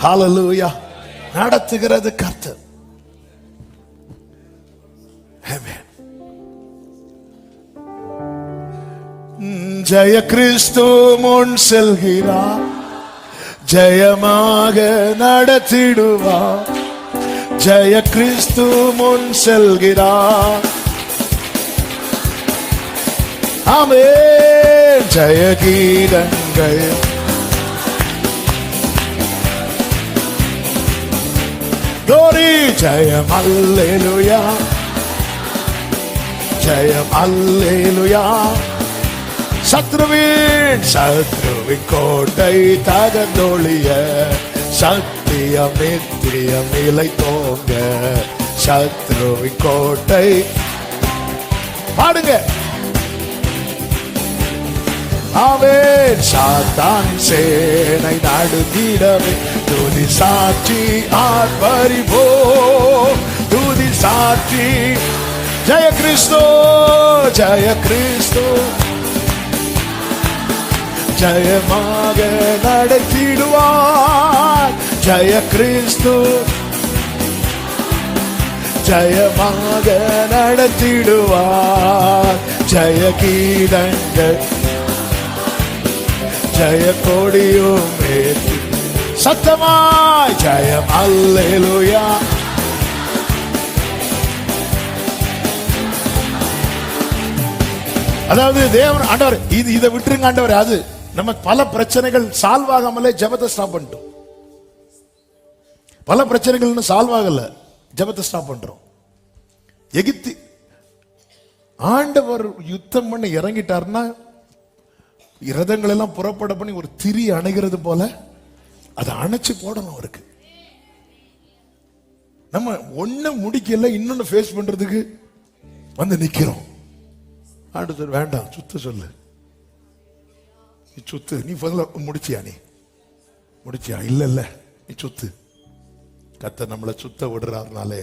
ஹல்லேலூயா. நடத்துகிறது கர்த்தர். ஆமென். ஜெய கிறிஸ்து முன் செல்கிறார், ஜெயமாக நடத்திடுவார். ஜெய கிறிஸ்து முன் செல்கிறார். ஆமென். ஜெய கீதங்கள் glory, ஜெயம் அல்லேலூயா, ஜெயம் அல்லேலூயா. சத்ருவின் கோட்டை தகர்ந்தொழிய, சத்தியம் நித்தியம் நிலைத்தோங்க. சத்ருவின் கோட்டை பாடுங்க. ஆமென். சாத்தானின் சேனை நடுங்கிடவே, துதி சாட்சி ஆர்ப்பரிப்போ, துதி சாட்சி. ஜெய கிறிஸ்து, ஜெய கிறிஸ்து, ஜெயமாக நடத்திடுவார். ஜெய கிறிஸ்து ஜெயமாக நடத்திடுவார். ஜெய கீதங்கள் ஜெய கொடியும் ஏற்றி சத்தமாய் ஜெயம் அல்லேலூயா. அதாவது தேவன் ஆண்டவர் இதை விட்டுருங்க ஆண்டவர். அது நம்ம பல பிரச்சனைகள் சால்வ் ஆகாமலே ஜெபத்தை ஸ்டாப் பண்ணிட்டோம். பல பிரச்சனைகள் இன்னும் சால்வ் ஆகல, ஜெபத்தை ஸ்டாப் பண்றோம். எகிப்தி ஆண்டவர் யுத்தம் பண்ண இறங்கிட்டாருன்னா ரதங்கள் எல்லாம் புறப்பட பண்ணி ஒரு திரி அணைகிறது போல அதை அணைச்சு போடணும் அவருக்கு. நம்ம ஒண்ணு முடிக்கல, இன்னொன்னு ஃபேஸ் பண்றதுக்கு வந்து நிக்கிறோம். ஆண்டவர் வேண்டாம், சுத்த சொல்லு, நீ சுத்து. நீ முடிச்சியா? நீ முடிச்சியா? இல்ல இல்ல, நீ சுத்து. கர்த்தர் நம்மளை சுத்த விடுறாருனாலே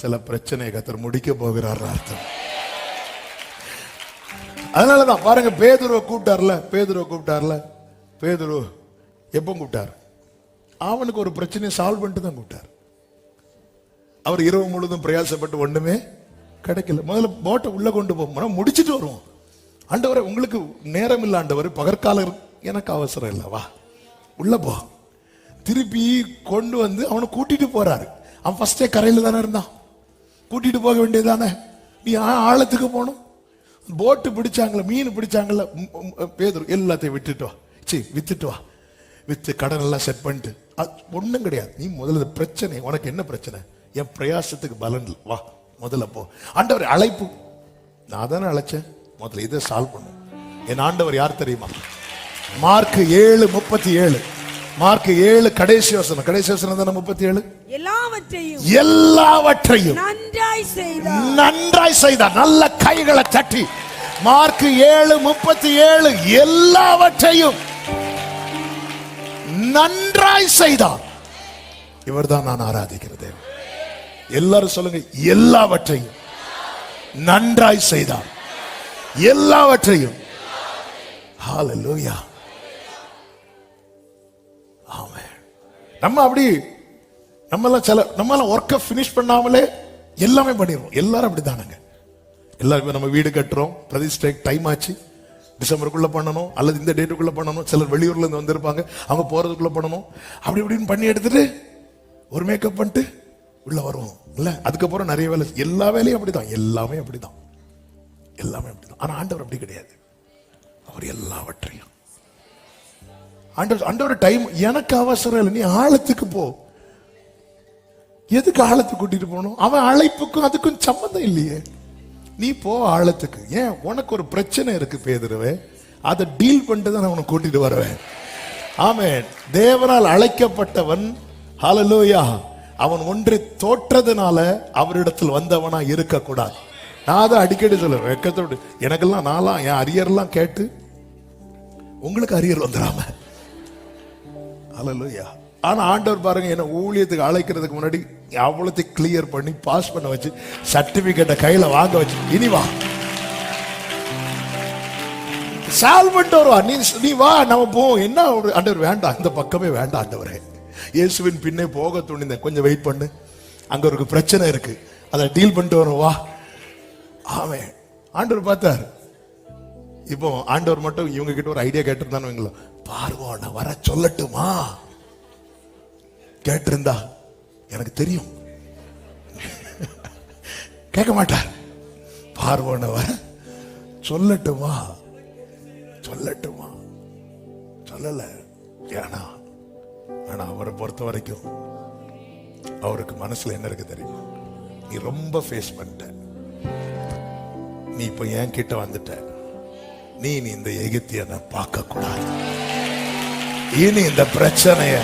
சில பிரச்சனையை கர்த்தர் முடிக்க போகிறார் அர்த்தம். அதனாலதான் பாருங்க, பேதுருவை கூப்பிட்டார்ல, பேதுரு எப்ப கூப்பிட்டார்? அவனுக்கு ஒரு பிரச்சனையை சால்வ் பண்ணிட்டு தான் கூப்பிட்டார். அவர் இரவு முழுதும் பிரயாசப்பட்டு ஒண்ணுமே கிடைக்கல. முதல்ல போட்டை உள்ள கொண்டு போவோம், முடிச்சுட்டு வருவோம். ஆண்டவரே உங்களுக்கு நேரம் இல்ல ஆண்டவர், பகற்காலம் எனக்கு அவசரம் இல்ல, வா உள்ள போ. திருப்பி கொண்டு வந்து அவனை கூட்டிட்டு போறாரு. அவன் ஃபர்ஸ்டே கரையில தானே இருந்தான், கூட்டிட்டு போக வேண்டியதானே. நீ ஆழத்துக்கு போகணும். போட்டு பிடிச்சாங்கள, மீன் பிடிச்சாங்கல்ல, பேதுரு எல்லாத்தையும் விட்டுட்டு வா, வித்துட்டு வா. வித்து கடன் எல்லாம் செட் பண்ணிட்டு ஒண்ணும் கிடையாது. நீ முதல்ல பிரச்சனை, உனக்கு என்ன பிரச்சனை? என் பிரயாசத்துக்கு பலன் இல்லை, வா முதல்ல போ. ஆண்டவர் அழைப்பு, நான் தானே அழைச்சேன், முதல்ல இதை சால்வ் பண்ணும். என் ஆண்டவர் யார் தெரியுமா? மார்க் 7:37, மார்க் 7 கடைசி வசனம் தானே 37. எல்லாவற்றையும் நன்றாய் செய்தார். நல்ல கைகளை தட்டி மார்க் 7:37, எல்லாவற்றையும் நன்றாய் செய்தார். இவர்தான் நான் ஆராதிக்கிறது. எல்லாரும் சொல்லுங்க, எல்லாவற்றையும் நன்றாய் செய்தார். எல்லாவற்றையும். ஹல்லேலூயா. ஆமென். நம்ம அப்படி நம்மெல்லாம் ஒர்க்கை ஃபினிஷ் பண்ணாமலே எல்லாமே பண்ணிடுவோம். எல்லாரும் அப்படித்தானுங்க. எல்லாருமே நம்ம வீடு கட்டுறோம், பிரதிஷ்டை டைம் ஆச்சு, டிசம்பருக்குள்ள பண்ணணும், அல்லது இந்த டேட்டுக்குள்ள பண்ணணும். சிலர் வெளியூர்ல இருந்து வந்திருப்பாங்க, அவங்க போறதுக்குள்ள பண்ணணும். அப்படி இப்படின்னு பண்ணி எடுத்துட்டு ஒரு மேக்கப் பண்ணிட்டு உள்ள வருவோம் இல்ல. அதுக்கப்புறம் நிறைய வேலை, எல்லா வேலையும் அப்படிதான், எல்லாமே அப்படிதான், எல்லாமே அப்படிதான். ஆனா ஆண்டவர் அப்படி கிடையாது. அவர் எல்லாவற்றையும் ஆண்டவர் டைம், எனக்கு அவசரம் இல்லை, நீ ஆழத்துக்கு போ. எதுக்கு ஆழத்துக்கு கூட்டிட்டு போகணும்? அவன் அழைப்புக்கும் அதுக்கும் சம்பந்தம் இல்லையே. நீ போ ஆழத்துக்கு. ஏன்? உனக்கு ஒரு பிரச்சனை இருக்கு பேதுருவே, அதை டீல் பண்ணிட்டு தான் நான் உனக்கு கூட்டிட்டு வருவேன். ஆமென். தேவனால் அழைக்கப்பட்டவன், ஹல்லேலூயா, அவன் ஒன்றை தோற்றதுனால அவரிடத்தில் வந்தவனா இருக்கக்கூடாது. நான் அதை அடிக்கடி சொல்லுவேன் வெக்கத்தோடு. எனக்கெல்லாம் நான்லாம் என் அரியர்லாம் கேட்டு உங்களுக்கு அரியர் வந்துடாம, ஹல்லேலூயா. ஆனா ஆண்டவர் பாருங்க, என்ன ஊழியத்துக்கு அழைக்கிறதுக்கு முன்னாடி அவ்வளோத்தையும் கிளியர் பண்ணி பாஸ் பண்ண வச்சு சர்டிபிகேட்டை கையில வாங்க வச்சு, இனி வா சால்வ் பண்ணிட்டு வருவா, நீ வா நம்ம போ. என்ன ஆண்டவர், வேண்டாம் இந்த பக்கமே வேண்டாம் ஆண்டவரே, இயேசுவின் பின்னே போக துணிந்தேன், கொஞ்சம் வெயிட் பண்ணு, அங்க ஒரு பிரச்சனை இருக்கு, அதை டீல் பண்ணிட்டு வரும் வா. ஆமே. ஆண்டவர் பார்த்தார். இப்போ ஆண்டவர் மட்டும் இவங்க கிட்ட ஒரு ஐடியா கேட்டிருந்தானு, பார்வோம் நான் வர சொல்லட்டுமா கேட்டிருந்தா எனக்கு தெரியும், கேட்க மாட்டார். பார்வோன வர சொல்லட்டுமா சொல்லட்டுமா சொல்லல. ஏன்னா ஆனா அவரை பொறுத்த வரைக்கும் அவருக்கு மனசுல என்ன இருக்கு தெரியுமா? நீ ரொம்ப ஃபேஸ் பண்ணிட்ட, நீ இப்ப என் கிட்ட வந்துட்ட, நீ இந்த எகிப்தியனை பார்க்க கூடாது, இனி இந்த பிரச்சனைய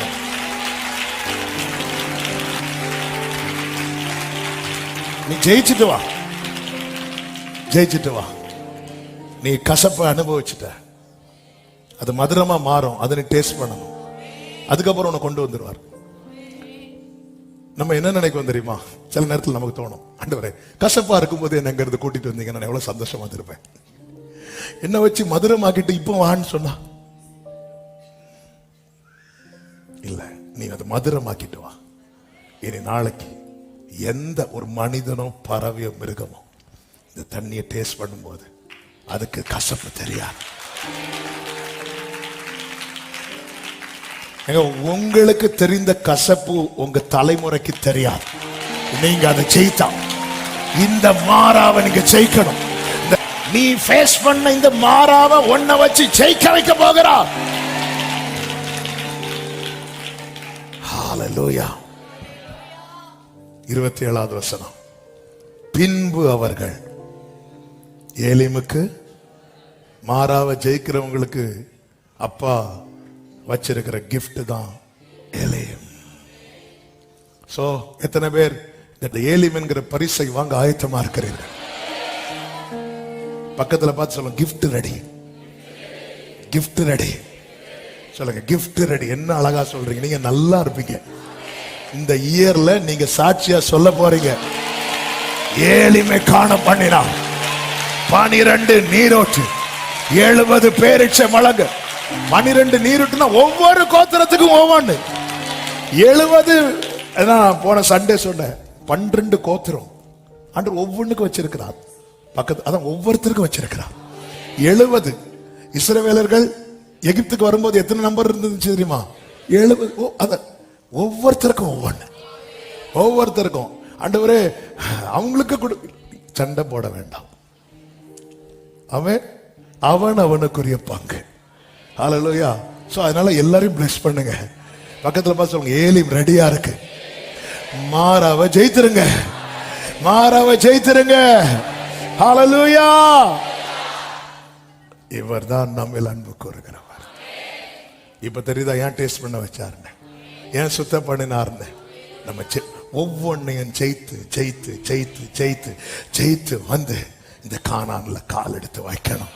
நீ ஜெயிச்சுட்டு வா, ஜெயிச்சுட்டு வா. நீ கசப்பை அனுபவிச்சுட்ட, அது மதுரமா மாறும், அதை நீ டேஸ்ட் பண்ணணும், அதுக்கப்புறம் உன்னை கொண்டு வந்துருவார். நம்ம என்ன நினைக்கும் தெரியுமா? சில நேரத்தில் நமக்கு தோணும், ஆண்டவரே கசப்பா இருக்கும்போது என்ன இருந்து கூட்டிட்டு வந்தீங்க, நான் எவ்வளவு சந்தோஷமா இருப்பேன், என்ன வச்சு மதுரமாக்கிட்டு இப்போ வான்னு சொன்னா இல்ல, நீ அதை மதுரமாக்கிட்டு வா. இனி நாளைக்கு எந்த ஒரு மனிதனோ பறவையோ மிருகமோ இந்த தண்ணியை டேஸ்ட் பண்ணும்போது அதுக்கு கசப்பு தெரியாது. உங்களுக்கு தெரிந்த கசப்பு உங்க தலைமுறைக்கு தெரியாது. நீங்க அதை ஜெயித்தா, இந்த மாறாவை நீங்க ஜெயிக்கணும். நீ ஃபேஸ் பண்ண இந்த மாறாவை ஒன்ன வச்சு ஜெயிக்க வைக்க போகிறா. ஹல்லேலூயா. 27வது வசனம். பின்பு அவர்கள் ஏலிமுக்கு, மாறாவை ஜெயிக்கிறவங்களுக்கு அப்பா வச்சிருக்கிற கிஃப்ட் தான் ஏலிம். சோ எத்தனை பேர் இந்த ஏலிம் என்கிற பரிசை வாங்க ஆயத்தமா இருக்கிறீர்கள்? பக்கத்துல பார்த்து சொல்லுங்க, கிஃப்ட் ரெடி, கிஃப்ட் ரெடி சொல்லுங்க, கிஃப்ட் ரெடி. என்ன அழகா சொல்றீங்க, நீங்க நல்லா இருப்பீங்க. இந்த இயர்ல நீங்க சாட்சியா சொல்ல போறீங்க, ஏலிமை காண பண்ணினா 12 நீரோற்று 70 பேரிச்ச மலங்க. 12 நீரூட்டுனா ஒவ்வொரு கோத்திரத்துக்கும் ஒவ்வொன்று 70. போன சண்டே சொன்ன 12 கோத்திரம் ஆண்டவர் ஒவ்வொன்றுக்கும் வச்சிருக்கிறார். பக்கத்து அதான் ஒவ்வொருத்தருக்கும் வச்சிருக்கிறார் 70. இஸ்ரவேலர்கள் எகிப்துக்கு வரும்போது எத்தனை நம்பர் இருந்துச்சு தெரியுமா? 70. அத ஒவ்வொருத்தருக்கும் ஒவ்வொன்று, ஒவ்வொருத்தருக்கும். ஆண்டவரே அவங்களுக்கு சண்டை போட வேண்டாம், அவன் அவனுக்குரிய பங்கு. ஹல்லேலூயா. சோ அதனால எல்லாரையும் பிளஸ் பண்ணுங்க. பக்கத்துல பார்த்து சொல்லுங்க, ஏலிம் ரெடியா இருக்கு, மாறாவை ஜெயித்திருங்க, மாறாவை ஜெயித்திருங்க. ஹல்லேலூயா. இவர் தான் நம்மில் அன்பு கூறுகிறவர். இப்ப தெரியுதா ஏன் டேஸ்ட் பண்ண வச்சாருன்னு, ஏன் சுத்தம் பண்ணினார்னு? நம்ம ஒவ்வொன்னையும் ஜெயித்து ஜெயித்து ஜெயித்து ஜெயித்து ஜெயித்து வந்து இந்த கானான்ல கால் எடுத்து வைக்கணும்.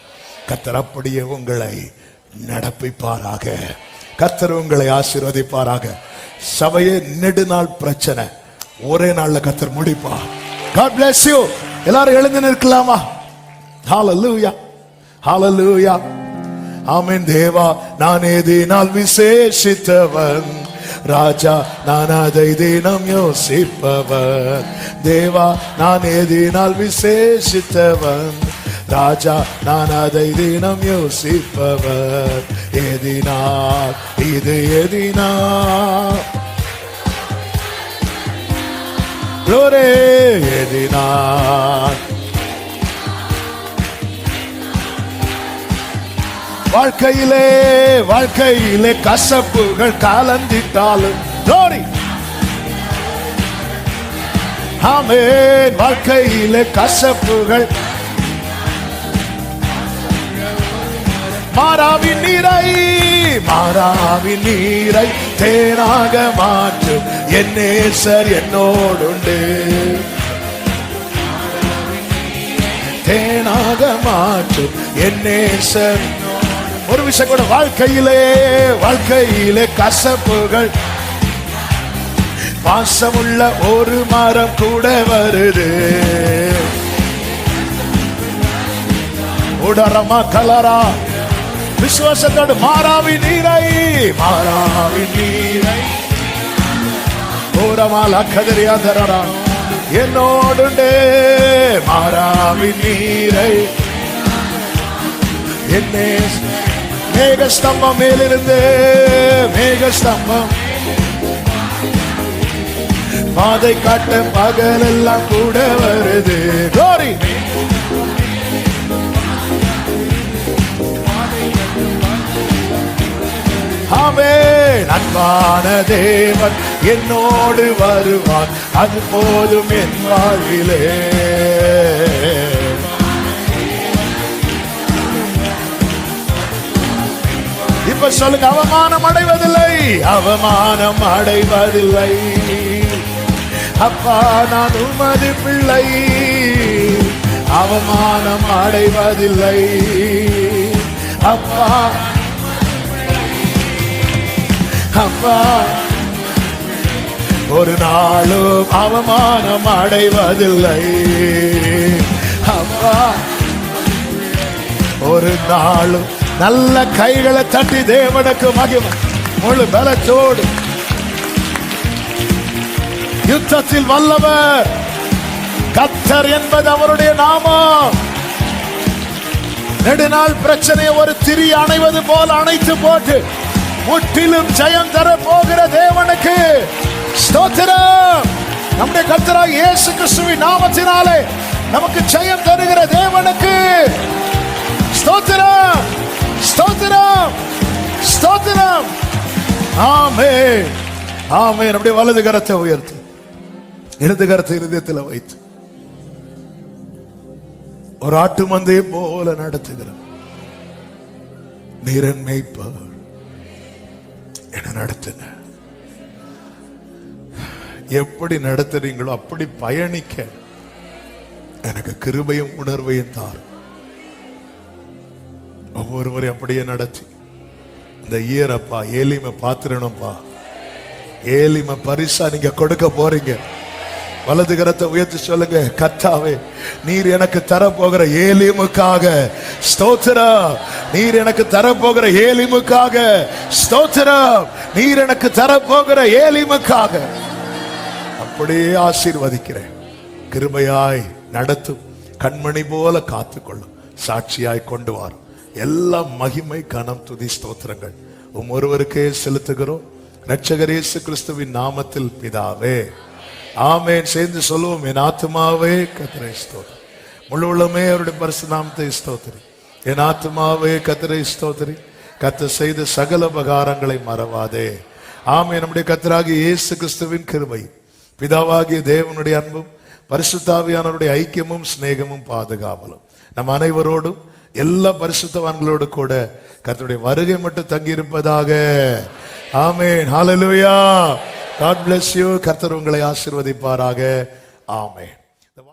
கர்த்தர் அப்படியே உங்களை நடப்பிப்பாராக, கர்த்தர் உங்களை ஆசீர்வதிப்பாராக. சபையே நெடுநாள் பிரச்சனை ஒரே நாள்ல கர்த்தர் முடிப்பார். God bless you. எல்லாரும் எழுந்து நிற்கலாமா? ஹalleluya, ஹalleluya. ஆமென். தேவா நான் ஏதினால் விசேஷித்தவன், ராஜா நான் அதை தினம் யோசிப்பவன். தேவா நான் ஏதினால் விசேஷித்தவன், ராஜா நான் அதை தினம் யோசிப்பவர். எதினால் இது எதினால் glory, எதினால் வாழ்க்கையிலே கசப்புகள் கலந்திட்டாலும் glory, ஆமென். வாழ்க்கையிலே கசப்புகள் மாறாவின் நீரை தேனாக மாற்றும் என் நேசர் என்னோடுண்டு. தேனாக மாற்றும் என் நேசர். ஒரு விஷயம் கூட, வாழ்க்கையிலே கசப்புகள் பாசமுள்ள ஒரு மரம் கூட வருது. உடரமா கலரா விசுவாசத்தோடு மாறாவின் நீரை ஓரமாலா கதிரியா தரரா என்னோடுண்டே. மாறாவின் நீரை என்னே மேகஸ்தம்பம் மேலிருந்து மேகஸ்தம்பம் பாதை காட்ட பகலெல்லாம் கூட வருது. கோரி ஆமென். அன்பான தேவன் என்னோடு வருவான், அது போதும் என் வாழ்விலே. இப்ப சொல்லுங்க, அவமானம் அடைவதில்லை. அப்பா நான் உமது பிள்ளை, அவமானம் அடைவதில்லை. அப்பா ஒரு நாளும் அவமானம் அடைவதில்லை. அப்பா ஒரு நாளும். நல்ல கைகளை தட்டி தேவனுக்கு மகிமை. முழு பலத்தோடு யுத்தத்தில் வல்லவர் கர்த்தர் என்பது அவருடைய நாமம். நெடுநாள் பிரச்சனையை ஒரு திரி அணைவது போல் அணைத்து போட்டு முற்றிலும் ஜெயம் தர போகிற தேவனுக்கு ஸ்தோத்திரம். நம்முடைய கர்த்தராகிய இயேசு கிறிஸ்துவின் நாமத்தினாலே நமக்கு ஜெயம் தருகிற தேவனுக்கு ஸ்தோத்திரம், ஸ்தோத்திரம், ஸ்தோத்திரம். ஆமென், ஆமென். நம்முடைய வலது கரத்தை உயர்த்தி இடது கரத்தை இருதயத்தில் வைத்து ஒரு ஆட்டு மந்தையை போல நடத்துகிற நீரன் மேய்ப்பர் என்ன நடத்துங்க. எப்படி நடத்துறீங்களோ அப்படி பயணிக்க எனக்கு கிருபையும் உணர்வையும் தாரும். ஒவ்வொருவரையும் அப்படியே நடத்தி இந்த இயரப்பா ஏலிமை பாத்துறணும்பா. ஏலிமை பரிசா நீங்க கொடுக்க போறீங்க. வலது கரத்தை உயர்த்தி சொல்லுங்க, கர்த்தாவே நீர் எனக்கு தரப்போகிற ஏலிமுக்காக ஸ்தோத்திரம். நீர் எனக்கு தரப்போகிற ஏலிமுக்காக ஸ்தோத்திரம். நீர் எனக்கு தரப்போகிற ஏலிமுக்காக அப்படியே ஆசீர்வதிக்கிறேன். கிருபையாய் நடத்தும், கண்மணி போல காத்துக்கொள்ளும், சாட்சியாய் கொண்டு வரும். எல்லா மகிமை கனம் துதி ஸ்தோத்திரங்கள் ஒருவருக்கே செலுத்துகிறோம் இரட்சகர் இயேசு கிறிஸ்துவின் நாமத்தில் பிதாவே, ஆமென். சேர்ந்து சொல்லுவோம், என் ஆத்துமாவே கர்த்தரை ஸ்தோத்திரி, முழு உள்ளமே அவருடைய பரிசுத்த நாமத்தை ஸ்தோத்திரி. என் ஆத்துமாவே கர்த்தரை ஸ்தோத்திரி, கர்த்தர் செய்த சகல உபகாரங்களை மறவாதே. ஆமென். நம்முடைய கர்த்தராகிய இயேசு கிறிஸ்துவின் கிருபை, பிதாவாகிய தேவனுடைய அன்பும், பரிசுத்த ஆவியானவருடைய ஐக்கியமும் சிநேகமும் பாதுகாவலும் நம் அனைவரோடும் எல்லா பரிசுத்தவான்களோடு கூட கர்த்தருடைய வருகை மட்டும் தங்கி இருப்பதாக. ஆமென். ஹல்லேலூயா. God bless you. கர்த்தர் உங்களை ஆசீர்வதிப்பாராக. ஆமென்.